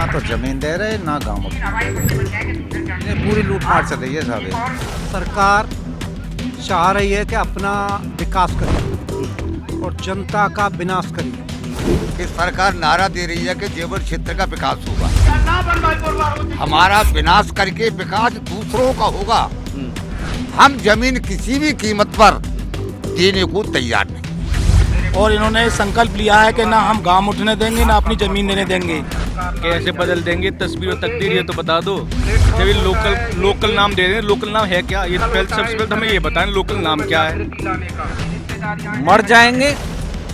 ना तो जमीन दे रहे ना गाँव में। ये पूरी लूटमार चल रही है साहब। सरकार चाह रही है कि अपना विकास करे और जनता का विनाश करे। कि सरकार नारा दे रही है कि जेवर क्षेत्र का विकास होगा, हमारा विनाश करके विकास दूसरों का होगा। हम जमीन किसी भी कीमत पर देने को तैयार नहीं। और इन्होंने संकल्प लिया है कि ना हम गांव उठने देंगे ना अपनी जमीन देने देंगे। कैसे बदल देंगे तस्वीर और तकदीर, ये तो बता दो। जब ये लोकल नाम दे रहे हैं, लोकल नाम है क्या? ये पहले सबसे पहले हमें ये बताएं लोकल नाम क्या है। मर जाएंगे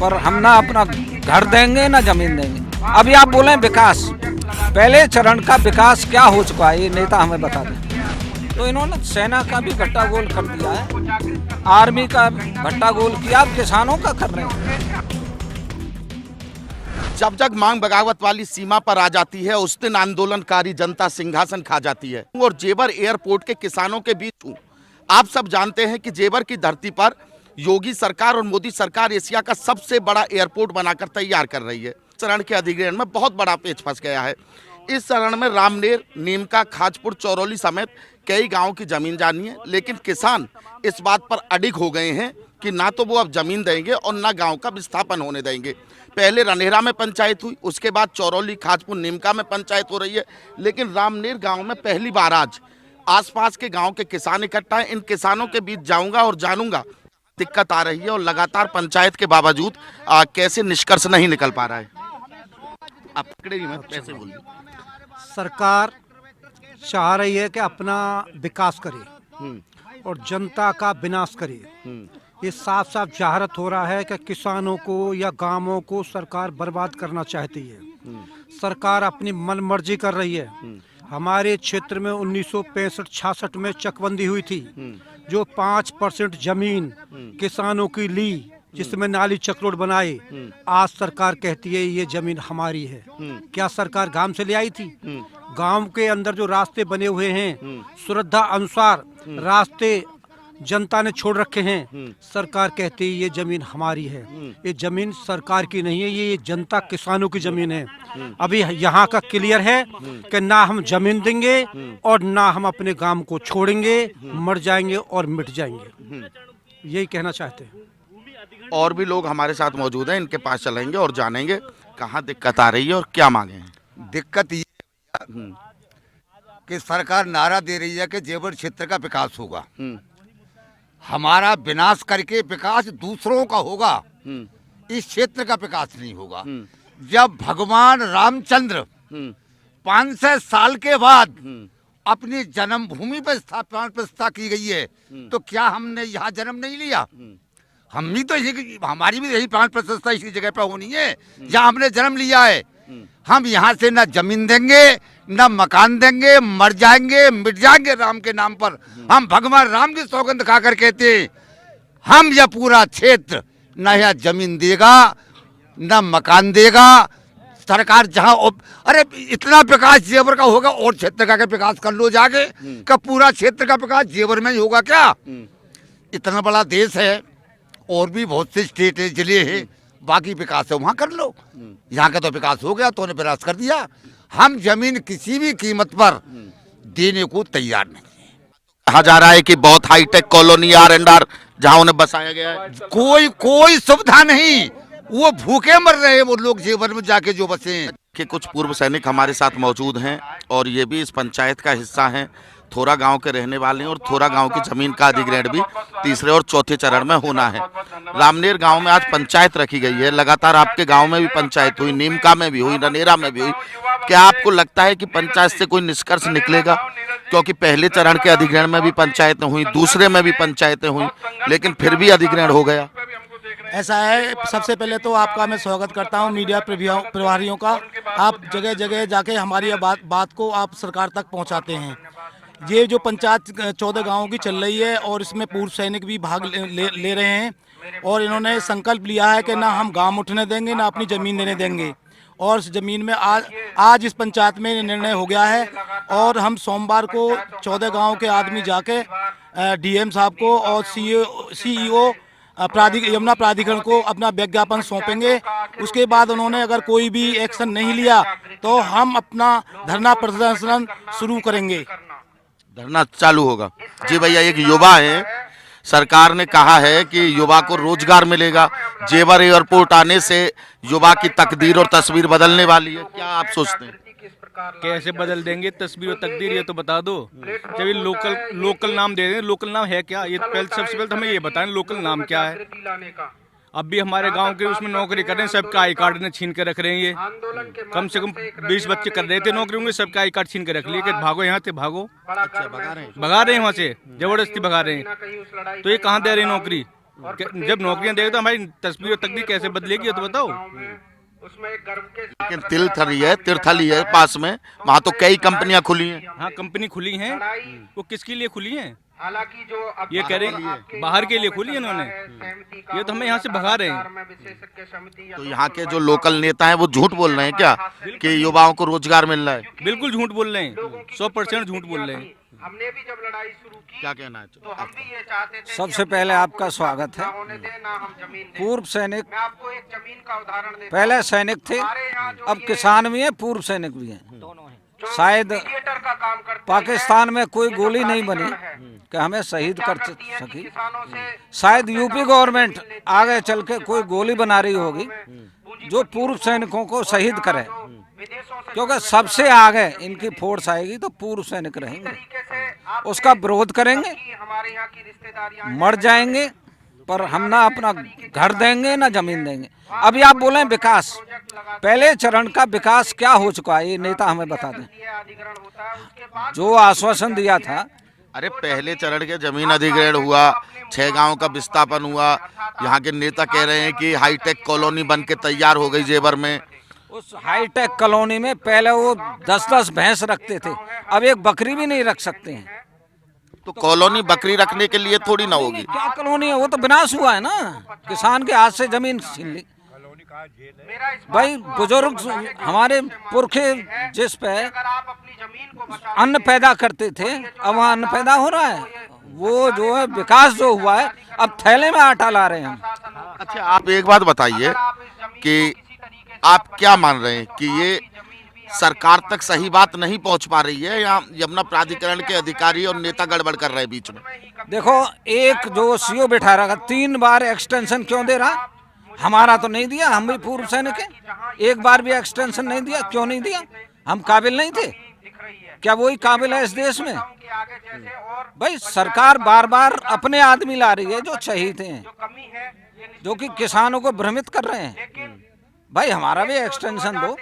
पर हम ना अपना घर देंगे ना जमीन देंगे। अभी आप बोले विकास, पहले चरण का विकास क्या हो चुका है ये नेता हमें बता दें। तो इन्होंने सेना का भी घट्टा गोल कर दिया है, आर्मी का घट्टा गोल किया, अब किसानों का कर रहे हैं। जब जब मांग बगावत वाली सीमा पर आ जाती है उस दिन आंदोलनकारी जनता सिंहासन खा जाती है। और जेवर एयरपोर्ट के किसानों के बीच हूँ। आप सब जानते हैं कि जेवर की धरती पर योगी सरकार और मोदी सरकार एशिया का सबसे बड़ा एयरपोर्ट बनाकर तैयार कर रही है। चरण के अधिग्रहण में बहुत बड़ा पेच फंस गया है। इस चरण में रामनेर, नीमका, खाजपुर, चौरौली समेत कई गांवों की जमीन जानी है, लेकिन किसान इस बात पर अडिग हो गए हैं कि ना तो वो अब जमीन देंगे और ना गांव का विस्थापन होने देंगे। पहले रनेरा में पंचायत हुई, उसके बाद चौरौली, खाजपुर, नीमका में पंचायत हो रही है, लेकिन रामनेर गांव में पहली बार आज आसपास के गांव के किसान इकट्ठा हैं। इन किसानों के बीच जाऊंगा और जानूंगा दिक्कत आ रही है और लगातार पंचायत के बावजूद कैसे निष्कर्ष नहीं निकल पा रहा है। आप पकड़े नहीं, मैं पैसे बोलिए। सरकार चाह रही है कि अपना विकास करे और जनता का विनाश करे। ये साफ साफ जाहरत हो रहा है कि किसानों को या गांवों को सरकार बर्बाद करना चाहती है। सरकार अपनी मनमर्जी कर रही है। हमारे क्षेत्र में 1965-66 में चकबंदी हुई थी, जो 5% जमीन किसानों की ली, जिसमें नाली चक्रोड बनाए। आज सरकार कहती है ये जमीन हमारी है। क्या सरकार गांव से ले आई थी? गांव के अंदर जो रास्ते बने हुए हैं, श्रद्धा अनुसार रास्ते जनता ने छोड़ रखे हैं। सरकार कहती है ये जमीन हमारी है। ये जमीन सरकार की नहीं है, ये जनता किसानों की जमीन है। अभी यहाँ का क्लियर है कि ना हम जमीन देंगे और ना हम अपने गांव को छोड़ेंगे। मर जाएंगे और मिट जाएंगे, यही कहना चाहते हैं। और भी लोग हमारे साथ मौजूद हैं, इनके पास चलेंगे और जानेंगे कहाँ दिक्कत आ रही है और क्या मांगे हैं। दिक्कत ये कि सरकार नारा दे रही है कि जेवर क्षेत्र का विकास होगा, हमारा विनाश करके विकास दूसरों का होगा। इस क्षेत्र का विकास नहीं होगा। जब भगवान रामचंद्र 500 साल के बाद अपनी जन्मभूमि पर प्राण प्रतिष्ठा की गई है, तो क्या हमने यहाँ जन्म नहीं लिया? हम भी तो हमारी भी यही प्राण प्रतिष्ठा इसी जगह पर होनी है जहाँ हमने जन्म लिया है। हम यहाँ से ना जमीन देंगे ना मकान देंगे, मर जाएंगे मिट जाएंगे राम के नाम पर। हम भगवान राम की सौगंध खाकर कहते हैं हम यह पूरा क्षेत्र ना यहाँ जमीन देगा ना मकान देगा। सरकार जहाँ अरे इतना विकास जेवर का होगा और क्षेत्र का विकास कर लो जाके, का पूरा क्षेत्र का विकास जेवर में ही होगा क्या? इतना बड़ा देश है और भी बहुत से स्टेट है, जिले हैं, बाकी विकास है वहाँ कर लो। यहाँ का तो विकास हो गया तो उन्हें विनाश कर दिया। हम जमीन किसी भी कीमत पर देने को तैयार नहीं। कहा जा रहा है कि बहुत हाईटेक कॉलोनी R&R जहाँ उन्हें बसाया गया है, कोई सुविधा नहीं, वो भूखे मर रहे हैं वो लोग जेवर में जाके जो बसे हैं। कि कुछ पूर्व सैनिक हमारे साथ मौजूद हैं और ये भी इस पंचायत का हिस्सा हैं। थोरा गांव के रहने वाले हैं और थोरा गांव की जमीन का अधिग्रहण भी तीसरे और चौथे चरण में होना है। रामनेर गांव में आज पंचायत रखी गई है। लगातार आपके गांव में भी पंचायत हुई, नीमका में भी हुई, रनेरा में भी हुई। क्या आपको लगता है कि पंचायत से कोई निष्कर्ष निकलेगा? क्योंकि पहले चरण के अधिग्रहण में भी पंचायतें हुई, दूसरे में भी पंचायतें हुई, लेकिन फिर भी अधिग्रहण हो गया। ऐसा है, सबसे पहले तो आपका मैं स्वागत करता हूं मीडिया प्रभारियों का। आप जगह जगह जाके हमारी बात को आप सरकार तक पहुंचाते हैं। ये जो पंचायत 14 गांवों की चल रही है और इसमें पूर्व सैनिक भी भाग ले रहे हैं और इन्होंने संकल्प लिया है कि ना हम गांव उठने देंगे ना अपनी ज़मीन देने देंगे। और इस ज़मीन में आज इस पंचायत में निर्णय हो गया है और हम सोमवार को 14 गाँव के आदमी जाके DM साहब को और CEO यमुना प्राधिकरण को अपना विज्ञापन सौंपेंगे। उसके बाद उन्होंने अगर कोई भी एक्शन नहीं लिया तो हम अपना धरना प्रदर्शन शुरू करेंगे। धरना चालू होगा। जी भैया, एक युवा है, सरकार ने कहा है कि युवा को रोजगार मिलेगा, जेवर एयरपोर्ट आने से युवा की तकदीर और तस्वीर बदलने वाली है, क्या आप सोचते हैं? कैसे बदल देंगे तस्वीर और तकदीर, ये तो बता दो। जब ये लोकल नाम दे रहे हैं, लोकल नाम है क्या? ये सबसे पहले तो हमें ये बताएं लोकल नाम क्या है। अब भी हमारे गांव के उसमें नौकरी कर रहे हैं, सबका आई कार्ड ने छीन के रख रहे हैं। ये कम से कम 20 बच्चे कर रहे थे नौकरी, होंगे सबका आई कार्ड छीन के रख लिए कि भागो यहाँ से भागो। अच्छा, भगा रहे हैं वहाँ से, जबरदस्ती भगा रहे हैं। तो ये कहाँ दे रहे हैं नौकरी? जब नौकरियां देगा तो हमारी तस्वीर और तकदीर कैसे बदलेगी, ये तो बताओ। लेकिन तिरथली है पास में, वहाँ तो कई कंपनियां खुली हैं। हाँ, कंपनी खुली हैं, वो किसके लिए खुली हैं? ये कह रहे हैं बाहर के लिए खुली है इन्होंने, ये तो हमें यहाँ से भगा रहे हैं। तो यहाँ के जो लोकल नेता हैं वो झूठ बोल रहे हैं क्या कि युवाओं को रोजगार मिल रहा है? बिल्कुल झूठ बोल रहे हैं, 100% झूठ बोल रहे हैं। हमने भी जब लड़ाई शुरू की, क्या कहना है? तो हम भी ये चाहते थे सबसे पहले आपका स्वागत है। पूर्व सैनिक, मैं आपको एक जमीन का उदाहरण देता पहले सैनिक थे, अब किसान भी हैं, पूर्व सैनिक भी हैं। शायद का काम करते पाकिस्तान में कोई गोली नहीं बनी कि हमें शहीद कर सकी। शायद यूपी गवर्नमेंट आगे चल के कोई गोली बना रही होगी जो पूर्व सैनिकों को शहीद करे, क्योंकि सबसे आगे इनकी फोर्स आएगी तो पूर्व सैनिक रहेंगे, उसका विरोध करेंगे, हमारे यहाँ की रिश्तेदारियां मर जाएंगे, पर हम ना अपना घर देंगे ना जमीन देंगे। अभी आप बोलें विकास, पहले चरण का विकास क्या हो चुका है ये नेता हमें बता दें। जो आश्वासन दिया था, अरे पहले चरण के जमीन अधिग्रहण हुआ, 6 गांव का विस्थापन हुआ, यहाँ के नेता कह रहे हैं कि हाईटेक कॉलोनी बन के तैयार हो गई जेवर में। उस हाईटेक कॉलोनी में पहले वो 10-10 भैंस रखते थे, अब एक बकरी भी नहीं रख सकते हैं। तो कॉलोनी बकरी रखने के लिए थोड़ी ना होगी। क्या कॉलोनी है, वो तो विनाश हुआ है ना, किसान के हाथ से जमीन छीन ली। भाई बुजुर्ग हमारे पुरखे जिस पे अन्न पैदा करते थे, अब वहाँ अन्न पैदा हो रहा है। वो जो है विकास जो हुआ है, अब थैले में आटा ला रहे हैं हम। अच्छा, आप एक बात बताइए कि आप क्या मान रहे हैं कि ये सरकार तक सही बात नहीं पहुंच पा रही है या यमुना प्राधिकरण के अधिकारी और नेता गड़बड़ कर रहे हैं बीच में? देखो, एक जो सीओ बैठा रहा, 3 बार एक्सटेंशन क्यों दे रहा? हमारा तो नहीं दिया, हम भी पूर्व सैनिक हैं, एक बार भी एक्सटेंशन नहीं दिया। क्यों नहीं दिया? हम काबिल नहीं थे क्या? वही काबिल है इस देश में? भाई सरकार बार बार अपने आदमी ला रही है जो शहीद हैं, जो कि किसानों को भ्रमित कर रहे हैं। भाई हमारा भी एक्सटेंशन दो।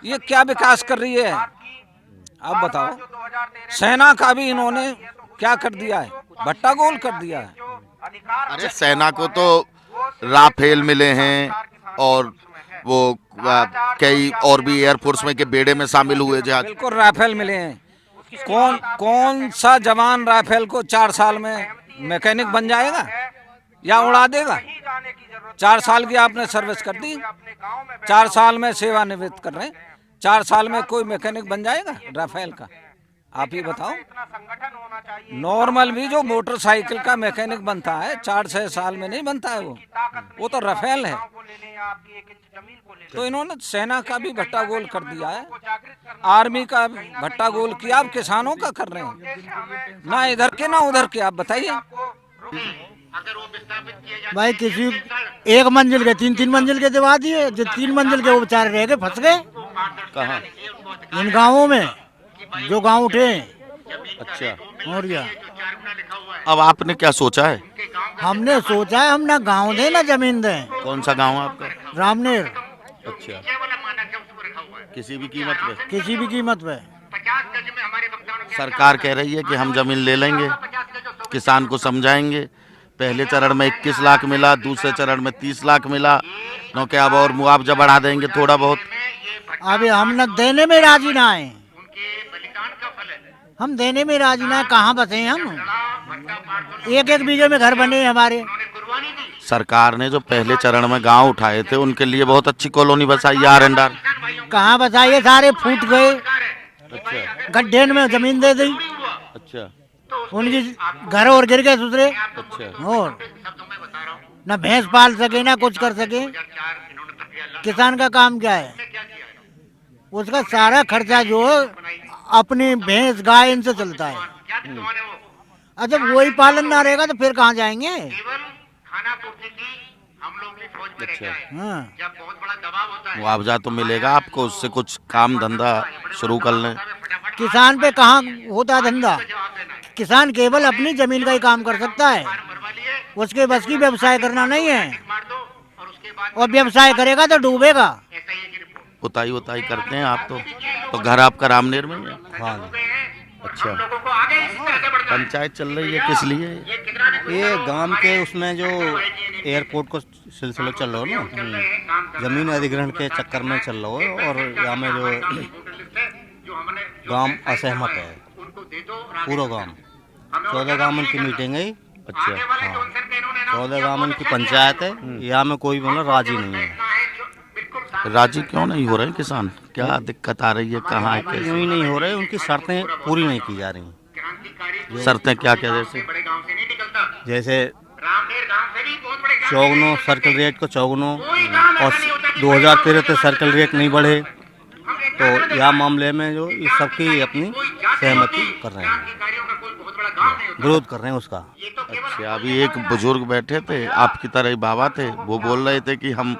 ये क्या विकास कर रही है आप बताओ? सेना का भी इन्होंने क्या कर दिया है? भट्टा गोल कर दिया है। अरे सेना को तो राफेल मिले हैं और वो कई और भी एयरफोर्स में के बेड़े में शामिल हुए जहाज। बिल्कुल राफेल मिले हैं। कौन सा जवान राफेल को 4 साल में मैकेनिक बन जाएगा या उड़ा देगा? 4 साल की आपने सर्विस कर दी, 4 साल में सेवानिवृत्त कर रहे हैं, 4 साल में कोई मैकेनिक बन जाएगा राफेल का? आप ही बताओ। नॉर्मल भी जो मोटरसाइकिल का मैकेनिक बनता है 4-6 साल में नहीं बनता है, वो तो राफेल है। तो इन्होंने सेना का भी भट्टा गोल कर दिया है, आर्मी का भट्टा गोल किया, आप किसानों का कर रहे हैं, ना इधर के ना उधर के। आप बताइए। भाई किसी एक मंजिल के 3-3 मंजिल के दिवा दिए, जो 3 मंजिल के वो बेचारे रह गए, फंस गए। कहाँ? इन गाँवों में जो गाँव उठे। अच्छा, और क्या? अब आपने क्या सोचा है? हमने सोचा है हम ना गाँव दें ना जमीन दें। कौन सा गांव है आपका? रामनेर। अच्छा, किसी भी कीमत पे? किसी भी कीमत पे। सरकार कह रही है कि हम जमीन ले लेंगे, किसान को समझाएंगे। पहले चरण में 21 लाख मिला, दूसरे चरण में 30 लाख मिला, क्योंकि अब और मुआवजा बढ़ा देंगे थोड़ा बहुत। अभी हम न देने में राजी ना है, हम देने में राजी ना है। कहाँ बसे हम? 1-1 बीघे में घर बने हमारे। सरकार ने जो पहले चरण में गांव उठाए थे उनके लिए बहुत अच्छी कॉलोनी बसाई आर-एन-आर। कहाँ बसाइए? सारे फूट गए। अच्छा, गड्ढे में जमीन दे दी। अच्छा, उनकी घर और गिर गए दूसरे। अच्छा। और ना भैंस पाल सके ना कुछ कर सके। किसान का काम क्या है? उसका सारा खर्चा जो है अपनी भैंस गाय इनसे चलता है। और जब वही पालन ना रहेगा तो फिर कहाँ जाएंगे? अच्छा, हाँ, मुआवजा तो मिलेगा आपको, उससे कुछ काम धंधा शुरू कर लें। किसान पे कहाँ होता है धंधा? किसान केवल अपनी जमीन का ही काम कर सकता है, उसके बस की व्यवसाय करना नहीं है। और व्यवसाय करेगा तो डूबेगा। पुताई उताई करते हैं आप? तो घर आपका रामनेर में ही है? हाँ, अच्छा, पंचायत चल रही है किस लिए? ये गांव के उसमें जो एयरपोर्ट को सिलसिला चल रहा हो ना, जमीन अधिग्रहण के चक्कर में चल रहा हो, और यहाँ में जो गांव असहमत है, पूरा गांव, 14 गांव की मीटिंग है। अच्छा, हाँ, 14 गांव की पंचायत है, यहाँ में कोई मतलब राजी नहीं है। राजी क्यों नहीं हो रहे हैं किसान? क्या दिक्कत आ रही है, कहाँ है, यूँ ही नहीं हो रहे, उनकी शर्तें पूरी नहीं की जा रही। शर्तें क्या क्या? जैसे चौगुनो सर्कल रेट को चौगुनो, और 2013 से सर्कल रेट नहीं बढ़े, तो यह मामले में जो ये सबकी अपनी सहमति कर रहे हैं, विरोध कर रहे हैं उसका। अच्छा, अभी एक बुजुर्ग बैठे थे, आपकी तरह ही बाबा थे, वो बोल रहे थे कि हम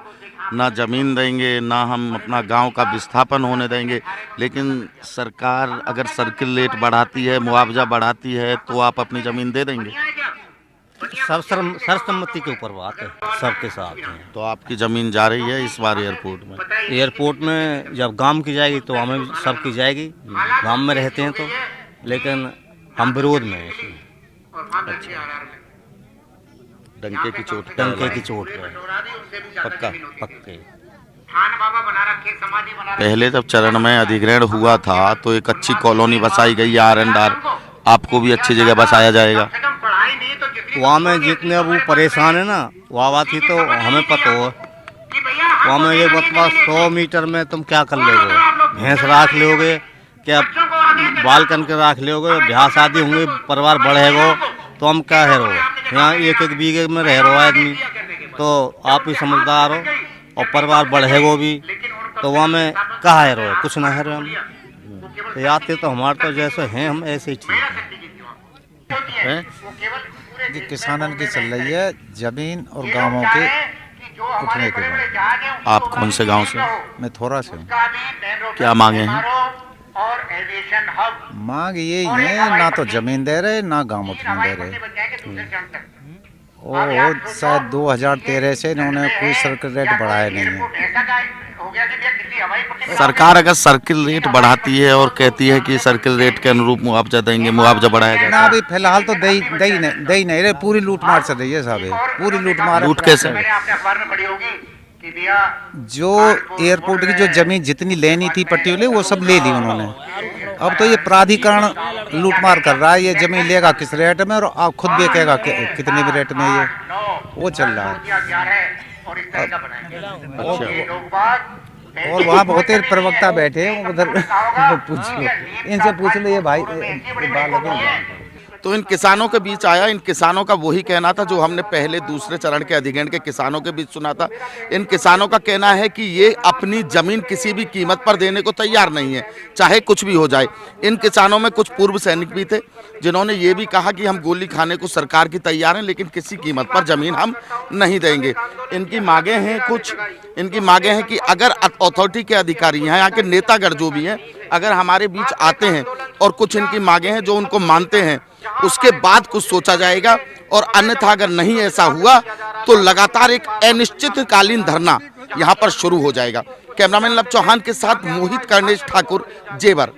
ना जमीन देंगे, ना हम अपना गांव का विस्थापन होने देंगे, लेकिन सरकार अगर सर्किल रेट बढ़ाती है, मुआवजा बढ़ाती है, तो आप अपनी जमीन दे देंगे? सर्वसम्मति के ऊपर बात है, सबके साथ है। तो आपकी जमीन जा रही है इस बार एयरपोर्ट में? एयरपोर्ट में जब गांव की जाएगी तो हमें सबकी जाएगी, गांव में रहते हैं तो, लेकिन हम विरोध में हैं इसमें। डंके की चोट पे? डंके की चोट पे पक्का? पक्के। पहले जब चरण में अधिग्रहण हुआ था तो एक अच्छी कॉलोनी बसाई गई R&R, आपको भी अच्छी जगह बसाया जाएगा। वहाँ में जितने अब वो परेशान है ना, वहाँ बात ही तो हमें पता हो। वहाँ में ये मतलब 100 मीटर में तुम क्या कर लोगे? भैंस राख लोगे क्या? बालकन के राख लोगे? ब्याह शादी होंगे, परिवार बढ़ेगा तो हम क्या है रहो? यहाँ 1-1 बीघे में रह रहो आदमी, तो आप ही समझदार हो, और परिवार बढ़ेगा भी, तो वहाँ में कहाँ है रहो? कुछ ना है रहो हम। तो याद तो हमारे तो जैसे हैं हम ऐसे ही ठीक है। ये किसानन की चल रही है जमीन और गांवों के उठने के बाद। आप कौन से गांव से? मैं थोड़ा से हूँ। क्या मांगे हैं? मांग यही है, ना तो जमीन दे रहे, ना गांव उठने दे रहे। और शायद 2013 से इन्होंने कोई सर्किल रेट बढ़ाया नहीं है। सरकार अगर सर्किल रेट बढ़ाती है और कहती है कि सर्किल रेट के अनुरूप मुआवजा देंगे, मुआवजा बढ़ाया जाएगा, ना अभी फिलहाल तो दे ही नहीं रहे। पूरी लूट मार चल रही है साहब, पूरी लूट मार। लूट कैसे? जो एयरपोर्ट की जो जमीन जितनी लेनी थी पट्टी वाले, वो सब ले ली उन्होंने। अब तो ये प्राधिकरण लूटमार कर रहा है। ये जमीन लेगा किस रेट में और आप खुद बेचेगा कितने भी रेट में, ये वो चल रहा है। और वहाँ बहुत ही प्रवक्ता बैठे हैं उधर, पूछ लो इनसे, पूछ लो ये भाई बाल। तो इन किसानों के बीच आया, इन किसानों का वही कहना था जो हमने पहले दूसरे चरण के अधिग्रहण के किसानों के बीच सुना था। इन किसानों का कहना है कि ये अपनी जमीन किसी भी कीमत पर देने को तैयार नहीं है, चाहे कुछ भी हो जाए। इन किसानों में कुछ पूर्व सैनिक भी थे जिन्होंने ये भी कहा कि हम गोली खाने को सरकार की तैयार हैं, लेकिन किसी कीमत पर जमीन हम नहीं देंगे। इनकी मांगे हैं इनकी मांगे हैं कि अगर अथॉरिटी के अधिकारी यहाँ के नेतागढ़ जो भी हैं, अगर हमारे बीच आते हैं और कुछ इनकी मांगे हैं जो उनको मानते हैं, उसके बाद कुछ सोचा जाएगा। और अन्यथा अगर नहीं ऐसा हुआ तो लगातार एक अनिश्चितकालीन धरना यहाँ पर शुरू हो जाएगा। कैमरामैन लव चौहान के साथ मोहित कर्णेश ठाकुर, जेवर।